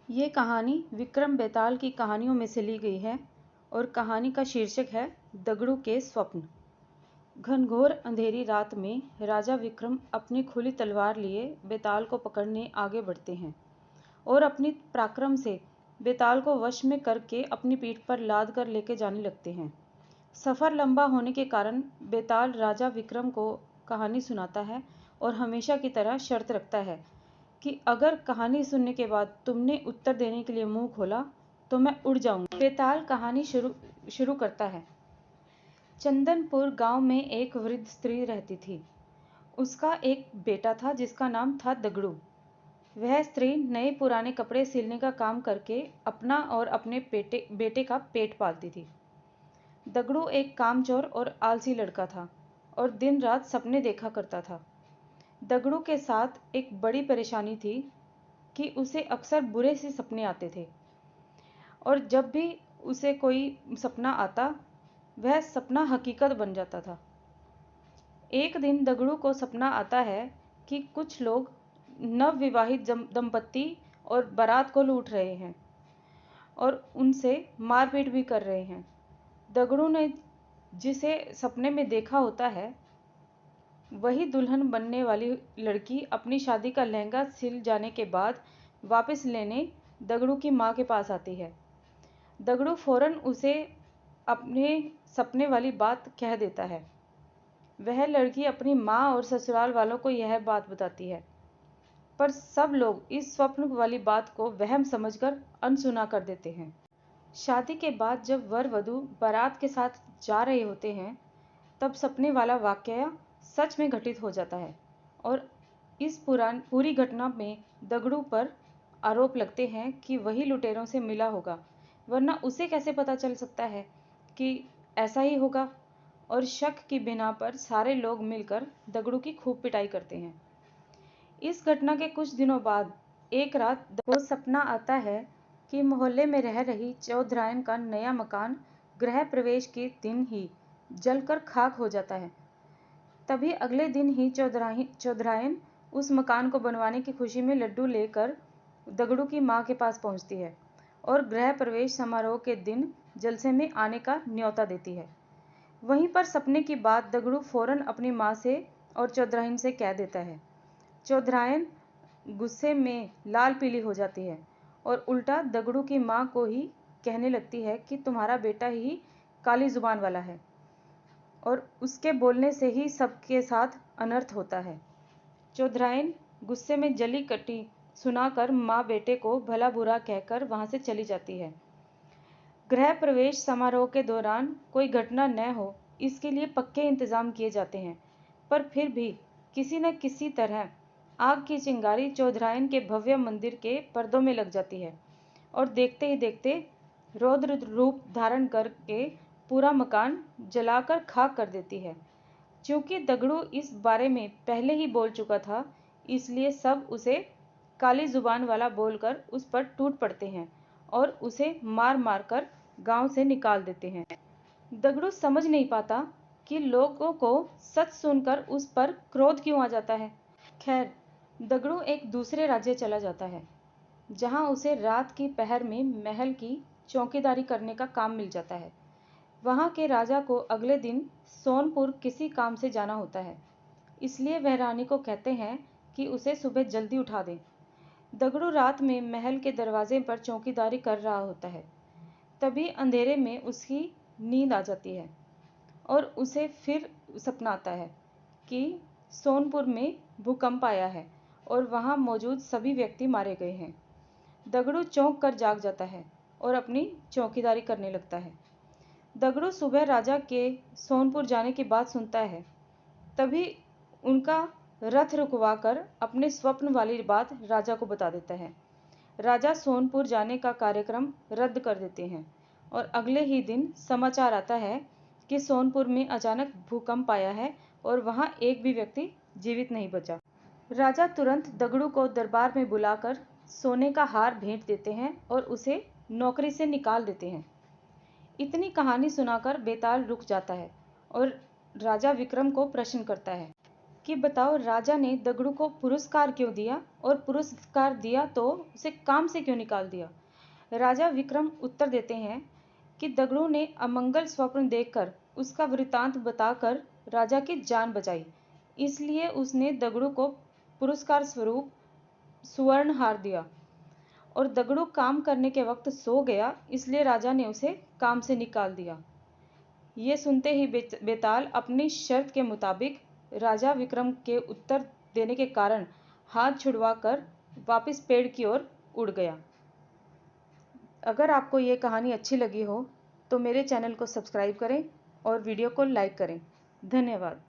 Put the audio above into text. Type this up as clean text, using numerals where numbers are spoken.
ये कहानी विक्रम बेताल की कहानियों में से ली गई है और कहानी का शीर्षक है दगड़ू के स्वप्न। घनघोर अंधेरी रात में राजा विक्रम अपनी खुली तलवार लिए बेताल को पकड़ने आगे बढ़ते हैं और अपनी पराक्रम से बेताल को वश में करके अपनी पीठ पर लाद कर लेके जाने लगते हैं। सफ़र लंबा होने के कारण बेताल राजा विक्रम को कहानी सुनाता है और हमेशा की तरह शर्त रखता है कि अगर कहानी सुनने के बाद तुमने उत्तर देने के लिए मुंह खोला तो मैं उड़ जाऊंगा। बेताल कहानी शुरू करता है। चंदनपुर गांव में एक वृद्ध स्त्री रहती थी। उसका एक बेटा था जिसका नाम था दगड़ू। वह स्त्री नए पुराने कपड़े सिलने का काम करके अपना और अपने बेटे का पेट पालती थी। दगड़ू एक कामचोर और आलसी लड़का था और दिन रात सपने देखा करता था। दगड़ू के साथ एक बड़ी परेशानी थी कि उसे अक्सर बुरे से सपने आते थे और जब भी उसे कोई सपना आता वह सपना हकीकत बन जाता था। एक दिन दगड़ू को सपना आता है कि कुछ लोग नवविवाहित दंपत्ति और बारात को लूट रहे हैं और उनसे मारपीट भी कर रहे हैं। दगड़ू ने जिसे सपने में देखा होता है वही दुल्हन बनने वाली लड़की अपनी शादी का लहंगा सिल जाने के बाद वापस लेने दगड़ू की माँ के पास आती है। दगड़ू फौरन उसे अपने सपने वाली बात कह देता है। वह लड़की अपनी माँ और ससुराल वालों को यह बात बताती है, पर सब लोग इस स्वप्न वाली बात को वहम समझकर अनसुना कर देते हैं। शादी के बाद जब वर वधू बारात के साथ जा रहे होते हैं तब सपने वाला वाकया सच में घटित हो जाता है और इस पूरी घटना में दगड़ू पर आरोप लगते हैं कि वही लुटेरों से मिला होगा, वरना उसे कैसे पता चल सकता है कि ऐसा ही होगा। और शक की बिना पर सारे लोग मिलकर दगड़ू की खूब पिटाई करते हैं। इस घटना के कुछ दिनों बाद एक रात को सपना आता है कि मोहल्ले में रह रही चौधरायन का नया मकान गृह प्रवेश के दिन ही जलकर खाक हो जाता है। तभी अगले दिन ही चौधरायन उस मकान को बनवाने की खुशी में लड्डू लेकर दगड़ू की माँ के पास पहुँचती है और गृह प्रवेश समारोह के दिन जलसे में आने का न्योता देती है। वहीं पर सपने की बात दगड़ू फौरन अपनी माँ से और चौधरायन से कह देता है। चौधरायन गुस्से में लाल पीली हो जाती है और उल्टा दगड़ू की माँ को ही कहने लगती है कि तुम्हारा बेटा ही काली जुबान वाला है और उसके बोलने से ही सबके साथ अनर्थ होता है। चौधरायन गुस्से में जली कटी सुनाकर माँ बेटे को भला बुरा कहकर वहाँ से चली जाती है। गृह प्रवेश समारोह के दौरान कोई घटना न हो इसके लिए पक्के इंतजाम किए जाते हैं, पर फिर भी किसी न किसी तरह आग की चिंगारी चौधरायन के भव्य मंदिर के पर्दों में लग जाती है और देखते ही देखते रौद्र रूप धारण करके पूरा मकान जलाकर खाक कर देती है। चूंकि दगड़ू इस बारे में पहले ही बोल चुका था, इसलिए सब उसे काली जुबान वाला बोलकर उस पर टूट पड़ते हैं और उसे मार मार कर गांव से निकाल देते हैं। दगड़ू समझ नहीं पाता कि लोगों को सच सुनकर उस पर क्रोध क्यों आ जाता है। खैर, दगड़ू एक दूसरे राज्य चला जाता है जहां उसे रात की पहर में महल की चौकीदारी करने का काम मिल जाता है। वहां के राजा को अगले दिन सोनपुर किसी काम से जाना होता है, इसलिए वह रानी को कहते हैं कि उसे सुबह जल्दी उठा दें। दगड़ू रात में महल के दरवाजे पर चौकीदारी कर रहा होता है। तभी अंधेरे में उसकी नींद आ जाती है और उसे फिर सपना आता है कि सोनपुर में भूकंप आया है और वहां मौजूद सभी व्यक्ति मारे गए हैं। दगड़ू चौंक कर जाग जाता है और अपनी चौकीदारी करने लगता है। दगड़ू सुबह राजा के सोनपुर जाने की बात सुनता है। तभी उनका रथ रुकवाकर अपने स्वप्न वाली बात राजा को बता देता है। राजा सोनपुर जाने का कार्यक्रम रद्द कर देते हैं और अगले ही दिन समाचार आता है कि सोनपुर में अचानक भूकंप आया है और वहां एक भी व्यक्ति जीवित नहीं बचा। राजा तुरंत दगड़ू को दरबार में बुलाकर सोने का हार भेंट देते हैं और उसे नौकरी से निकाल देते हैं। इतनी कहानी सुनाकर बेताल रुक जाता है और राजा विक्रम को प्रश्न करता है। कि बताओ राजा ने दगड़ू को पुरस्कार क्यों दिया, और पुरस्कार दिया तो उसे काम से क्यों निकाल दिया। राजा विक्रम उत्तर देते हैं कि दगड़ू ने अमंगल स्वप्न देखकर उसका वृत्तांत बताकर राजा की जान बचाई, इसलिए उसने दगड़ू को पुरस्कार स्वरूप स्वर्ण हार दिया। और दगड़ू काम करने के वक्त सो गया, इसलिए राजा ने उसे काम से निकाल दिया। ये सुनते ही बेताल अपनी शर्त के मुताबिक राजा विक्रम के उत्तर देने के कारण हाथ छुड़वाकर वापस पेड़ की ओर उड़ गया। अगर आपको ये कहानी अच्छी लगी हो तो मेरे चैनल को सब्सक्राइब करें और वीडियो को लाइक करें। धन्यवाद।